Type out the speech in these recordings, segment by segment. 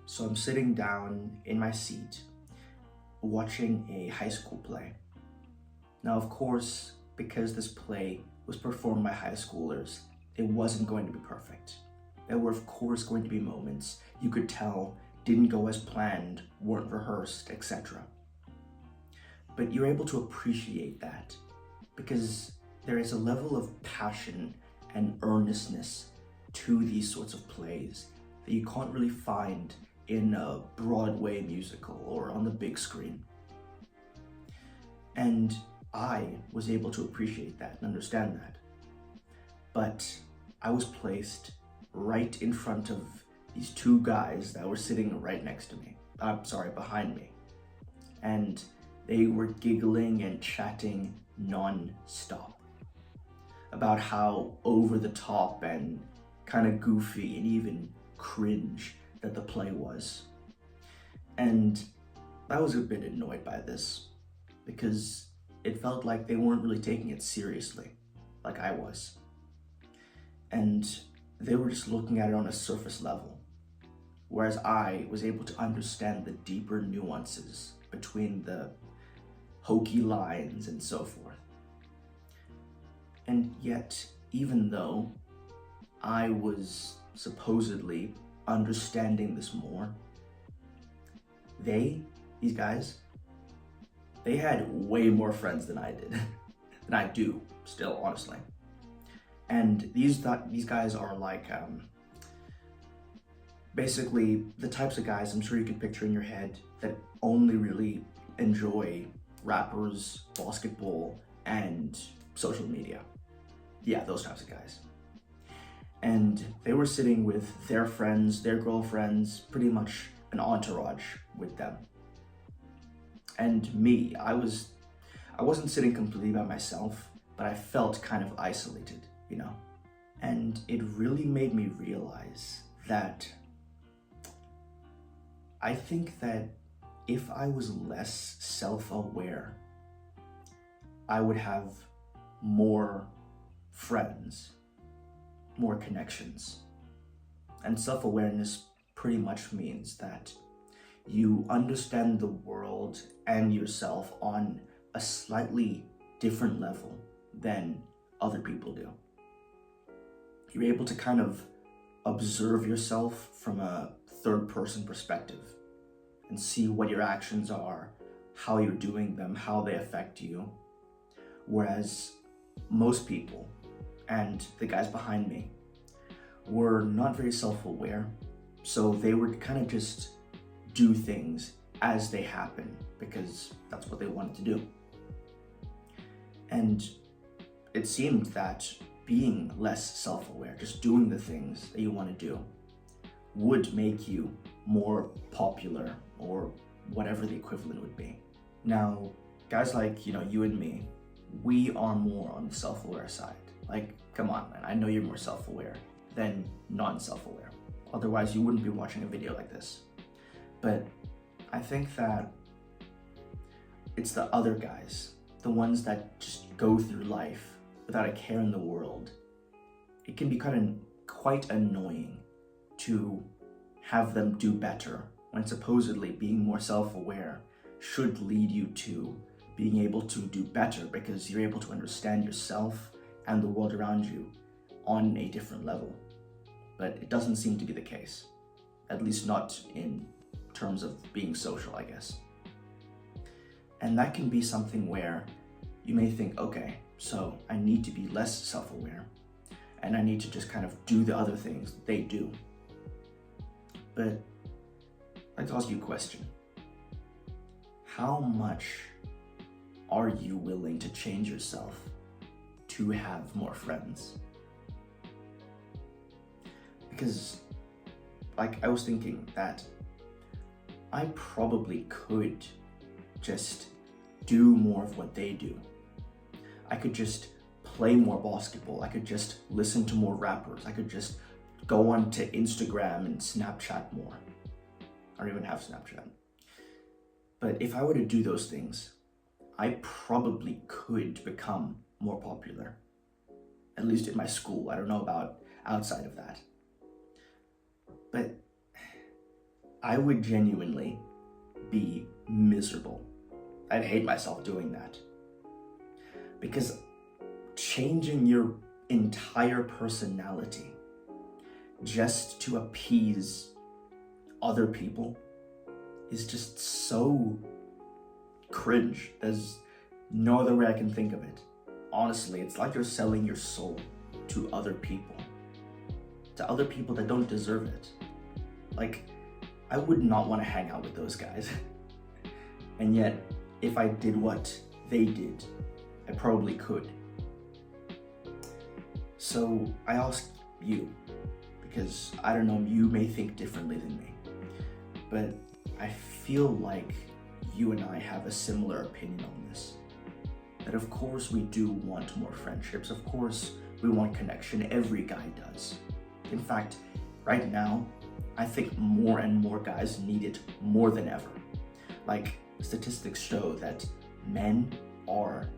So I'm sitting down in my seat watching a high school play. Now, of course, because this play was performed by high schoolers, it wasn't going to be perfect. There were, of course, going to be moments you could tell didn't go as planned, weren't rehearsed, etc. But you're able to appreciate that because there is a level of passion and earnestness to these sorts of plays that you can't really find in a Broadway musical or on the big screen. And I was able to appreciate that and understand that. But I was placed right in front of these two guys that were sitting right next to me. Behind me. And they were giggling and chatting non-stop about how over the top and kind of goofy and even cringe that the play was. And I was a bit annoyed by this because it felt like they weren't really taking it seriously, like I was. And they were just looking at it on a surface level, whereas I was able to understand the deeper nuances between the hokey lines and so forth. And yet, even though I was supposedly understanding this more, these guys, they had way more friends than I did, than I do still, honestly. And these guys are like, basically the types of guys I'm sure you can picture in your head that only really enjoy rappers, basketball, and social media. Yeah, those types of guys. And they were sitting with their friends, their girlfriends, pretty much an entourage with them. And me, I wasn't sitting completely by myself, but I felt kind of isolated, you know? And it really made me realize that I think that if I was less self-aware, I would have more friends, more connections. And self-awareness pretty much means that you understand the world and yourself on a slightly different level than other people do. You're able to kind of observe yourself from a third-person perspective and see what your actions are, how you're doing them, how they affect you. Whereas most people, and the guys behind me, were not very self-aware, so they would kind of just do things as they happen because that's what they wanted to do. And it seemed that being less self-aware, just doing the things that you want to do, would make you more popular or whatever the equivalent would be. Now, guys like, you and me, we are more on the self-aware side. Like, come on, man, I know you're more self-aware than non-self-aware. Otherwise, you wouldn't be watching a video like this. But I think that it's the other guys, the ones that just go through life without a care in the world. It can be quite annoying to have them do better when supposedly being more self-aware should lead you to being able to do better because you're able to understand yourself and the world around you on a different level. But it doesn't seem to be the case, at least not in terms of being social, I guess. And that can be something where you may think, okay, so I need to be less self-aware and I need to just kind of do the other things they do. But I'd like to ask you a question. How much are you willing to change yourself to have more friends? Because, I was thinking that I probably could just do more of what they do. I could just play more basketball. I could just listen to more rappers. I could just go on to Instagram and Snapchat more. I don't even have Snapchat. But if I were to do those things, I probably could become more popular. At least in my school. I don't know about outside of that. But I would genuinely be miserable. I'd hate myself doing that. Because changing your entire personality just to appease other people is just so cringe. There's no other way I can think of it. Honestly, it's like you're selling your soul to other people that don't deserve it. Like, I would not want to hang out with those guys. And yet, if I did what they did, I probably could. So I ask you, because I don't know, you may think differently than me, but I feel like you and I have a similar opinion on this. That of course we do want more friendships, of course we want connection, every guy does. In fact, right now, I think more and more guys need it more than ever. Like, statistics show that men are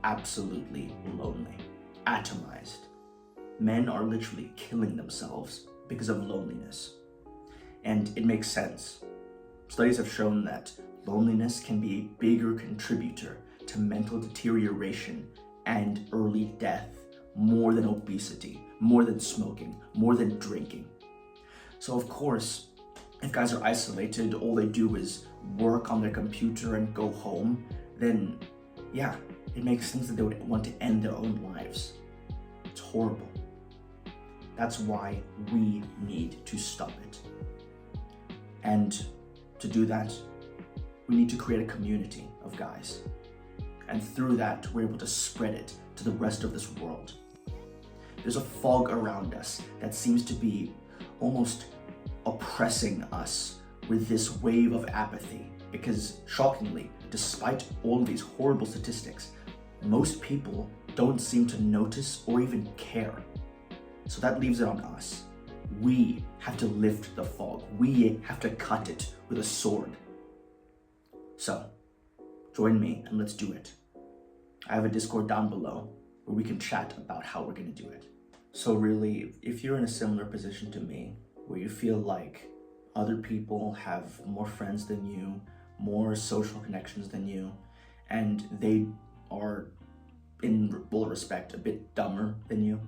absolutely lonely, atomized. Men are literally killing themselves because of loneliness. And it makes sense. Studies have shown that loneliness can be a bigger contributor to mental deterioration and early death, more than obesity, more than smoking, more than drinking. So of course, if guys are isolated, all they do is work on their computer and go home, then yeah, it makes sense that they would want to end their own lives. It's horrible. That's why we need to stop it. And to do that, we need to create a community of guys. And through that, we're able to spread it to the rest of this world. There's a fog around us that seems to be almost oppressing us with this wave of apathy. Because shockingly, despite all of these horrible statistics, most people don't seem to notice or even care. So that leaves it on us. We have to lift the fog. We have to cut it with a sword. So, join me and let's do it. I have a Discord down below where we can chat about how we're gonna do it. So really, if you're in a similar position to me, where you feel like other people have more friends than you, more social connections than you, and they are, in all respect, a bit dumber than you,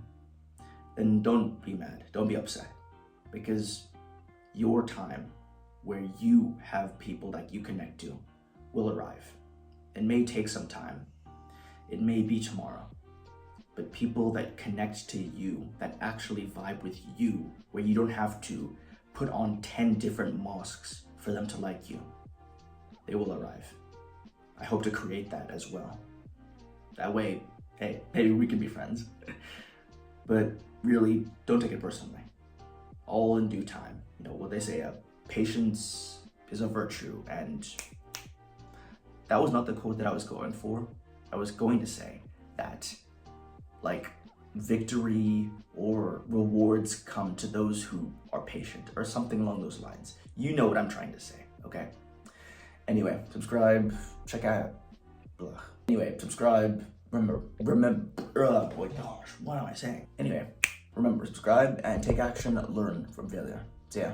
then don't be mad, don't be upset, because your time where you have people that you connect to will arrive. It may take some time, it may be tomorrow, but people that connect to you, that actually vibe with you, where you don't have to put on 10 different masks for them to like you, they will arrive. I hope to create that as well. That way, hey, maybe we can be friends. But really, don't take it personally. All in due time. You know what they say, patience is a virtue, and that was not the quote that I was going for. I was going to say that, like, victory or rewards come to those who are patient, or something along those lines. You know what I'm trying to say, okay? Anyway, subscribe, check out, blah. Anyway, subscribe, remember, oh boy, gosh, what am I saying? Anyway, remember, subscribe and take action, learn from failure. See ya.